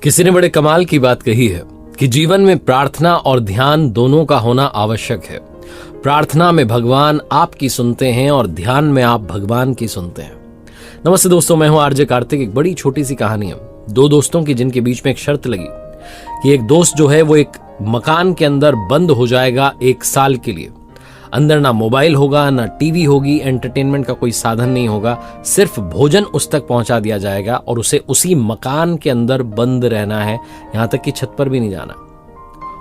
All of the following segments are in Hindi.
किसी ने बड़े कमाल की बात कही है कि जीवन में प्रार्थना और ध्यान दोनों का होना आवश्यक है। प्रार्थना में भगवान आपकी सुनते हैं और ध्यान में आप भगवान की सुनते हैं। नमस्ते दोस्तों, मैं हूं आरजे कार्तिक। एक बड़ी छोटी सी कहानी है दो दोस्तों की, जिनके बीच में एक शर्त लगी कि एक दोस्त जो है वो एक मकान के अंदर बंद हो जाएगा 1 साल के लिए। अंदर ना मोबाइल होगा, ना टीवी होगी, एंटरटेनमेंट का कोई साधन नहीं होगा, सिर्फ भोजन उस तक पहुंचा दिया जाएगा और उसे उसी मकान के अंदर बंद रहना है, यहां तक कि छत पर भी नहीं जाना।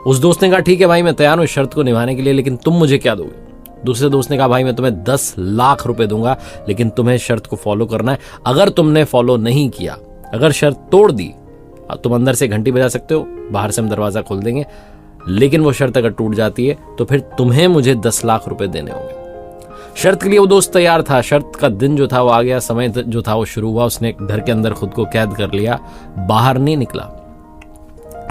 उस दोस्त ने कहा ठीक है भाई, मैं तैयार हूं इस शर्त को निभाने के लिए, लेकिन तुम मुझे क्या दोगे? दूसरे दोस्त ने कहा भाई मैं तुम्हें 10 लाख रुपए दूंगा, लेकिन तुम्हें शर्त को फॉलो करना है। अगर तुमने फॉलो नहीं किया, अगर शर्त तोड़ दी, तुम अंदर से घंटी बजा सकते हो, बाहर से हम दरवाजा खोल देंगे, लेकिन वो शर्त अगर टूट जाती है तो फिर तुम्हें मुझे 10 लाख रुपए देने होंगे। शर्त के लिए वो दोस्त तैयार था। शर्त का दिन जो था वो आ गया, समय जो था वो शुरू हुआ। उसने घर के अंदर खुद को कैद कर लिया, बाहर नहीं निकला।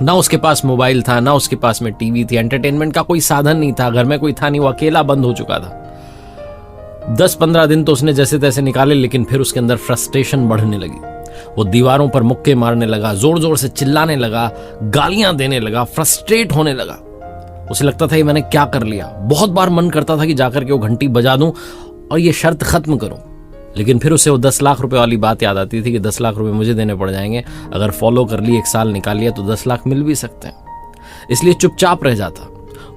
ना उसके पास मोबाइल था, ना उसके पास में टीवी थी, एंटरटेनमेंट का कोई साधन नहीं था, घर में कोई था नहीं, वो अकेला बंद हो चुका था। 10-15 दिन तो उसने जैसे तैसे निकाले, लेकिन फिर उसके अंदर फ्रस्ट्रेशन बढ़ने लगी। वो दीवारों पर मुक्के मारने लगा, जोर जोर से चिल्लाने लगा, गालियां देने लगा, फ्रस्ट्रेट होने लगा। उसे लगता था ये मैंने क्या कर लिया। बहुत बार मन करता था कि जाकर के वो घंटी बजा दूं और ये शर्त खत्म करूं, लेकिन फिर उसे वो 10 लाख रुपए वाली बात याद आती थी कि 10 लाख रुपए मुझे देने पड़ जाएंगे। अगर फॉलो कर ली, 1 साल निकाल लिया तो 10 लाख मिल भी सकते हैं। इसलिए चुपचाप रह जाता।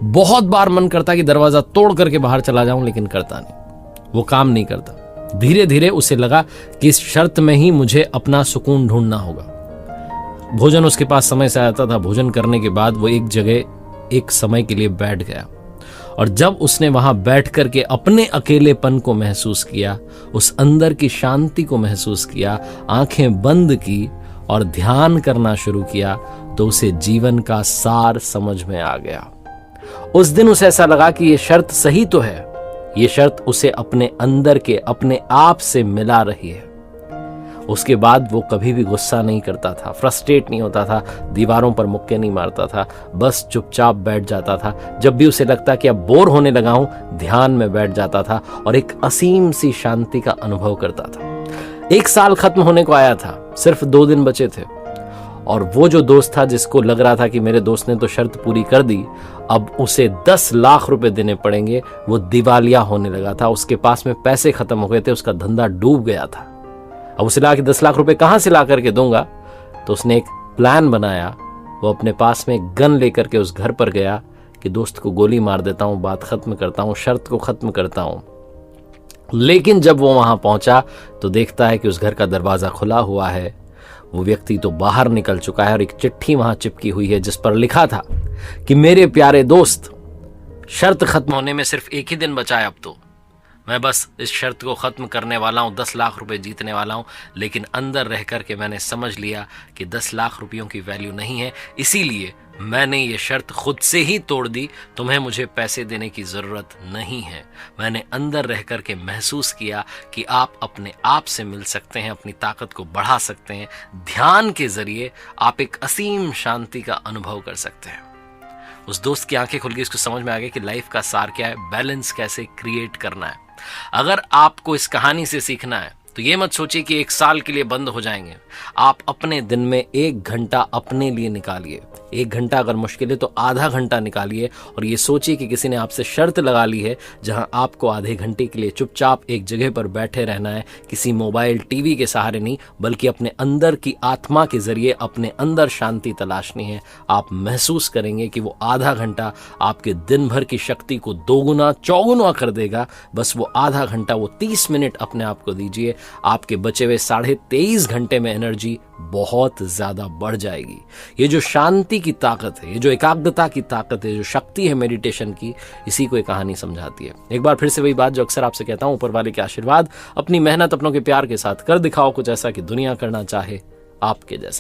बहुत बार मन करता कि दरवाजा तोड़ करके बाहर चला जाऊं, लेकिन करता नहीं, वो काम नहीं करता। धीरे धीरे उसे लगा कि इस शर्त में ही मुझे अपना सुकून ढूंढना होगा। भोजन उसके पास समय से आता था। भोजन करने के बाद वो एक जगह एक समय के लिए बैठ गया, और जब उसने वहां बैठ करके अपने अकेलेपन को महसूस किया, उस अंदर की शांति को महसूस किया, आंखें बंद की और ध्यान करना शुरू किया, तो उसे जीवन का सार समझ में आ गया। उस दिन उसे ऐसा लगा कि ये शर्त सही तो है, ये शर्त उसे अपने अंदर के अपने आप से मिला रही है। उसके बाद वो कभी भी गुस्सा नहीं करता था, फ्रस्ट्रेट नहीं होता था, दीवारों पर मुक्के नहीं मारता था, बस चुपचाप बैठ जाता था। जब भी उसे लगता कि अब बोर होने लगा हूं, ध्यान में बैठ जाता था और एक असीम सी शांति का अनुभव करता था। 1 साल खत्म होने को आया था, सिर्फ 2 दिन बचे थे, और वो जो दोस्त था जिसको लग रहा था कि मेरे दोस्त ने तो शर्त पूरी कर दी, अब उसे 10 लाख रुपए देने पड़ेंगे, वो दिवालिया होने लगा था। उसके पास में पैसे खत्म हो गए थे, उसका धंधा डूब गया था। अब उसे लगा कि 10 लाख रुपए कहां से ला करके दूंगा, तो उसने एक प्लान बनाया। वो अपने पास में एक गन लेकर के उस घर पर गया कि दोस्त को गोली मार देता हूं, बात खत्म करता हूं, शर्त को खत्म करता हूं। लेकिन जब वो वहां पहुंचा तो देखता है कि उस घर का दरवाजा खुला हुआ है। वो व्यक्ति तो बाहर निकल चुका है और एक चिट्ठी वहां चिपकी हुई है जिस पर लिखा था कि मेरे प्यारे दोस्त, शर्त खत्म होने में सिर्फ 1 ही दिन बचा है। अब तो मैं बस इस शर्त को खत्म करने वाला हूं, 10 लाख रुपए जीतने वाला हूं, लेकिन अंदर रह करके मैंने समझ लिया कि 10 लाख रुपयों की वैल्यू नहीं है, इसीलिए मैंने ये शर्त खुद से ही तोड़ दी। तुम्हें मुझे पैसे देने की जरूरत नहीं है। मैंने अंदर रह करके महसूस किया कि आप अपने आप से मिल सकते हैं, अपनी ताकत को बढ़ा सकते हैं। ध्यान के जरिए आप एक असीम शांति का अनुभव कर सकते हैं। उस दोस्त की आंखें खुल गई, उसको समझ में आ गया कि लाइफ का सार क्या है, बैलेंस कैसे क्रिएट करना है। अगर आपको इस कहानी से सीखना है तो ये मत सोचिए कि 1 साल के लिए बंद हो जाएंगे। आप अपने दिन में 1 घंटा अपने लिए निकालिए। 1 घंटा अगर मुश्किल है तो आधा घंटा निकालिए, और ये सोचिए कि किसी ने आपसे शर्त लगा ली है जहां आपको आधे घंटे के लिए चुपचाप एक जगह पर बैठे रहना है, किसी मोबाइल टीवी के सहारे नहीं, बल्कि अपने अंदर की आत्मा के जरिए अपने अंदर शांति तलाशनी है। आप महसूस करेंगे कि वो आधा घंटा आपके दिन भर की शक्ति को 2 गुना 4 गुना कर देगा। बस वो आधा घंटा, वो 30 मिनट अपने आप को दीजिए। आपके बचे हुए 23.5 घंटे में एनर्जी बहुत ज्यादा बढ़ जाएगी। ये जो शांति की ताकत है, ये जो एकाग्रता की ताकत है, जो शक्ति है मेडिटेशन की, इसी को ये कहानी समझाती है। एक बार फिर से वही बात जो अक्सर आपसे कहता हूं, ऊपर वाले के आशीर्वाद, अपनी मेहनत, अपनों के प्यार के साथ कर दिखाओ कुछ ऐसा कि दुनिया करना चाहे आपके जैसा।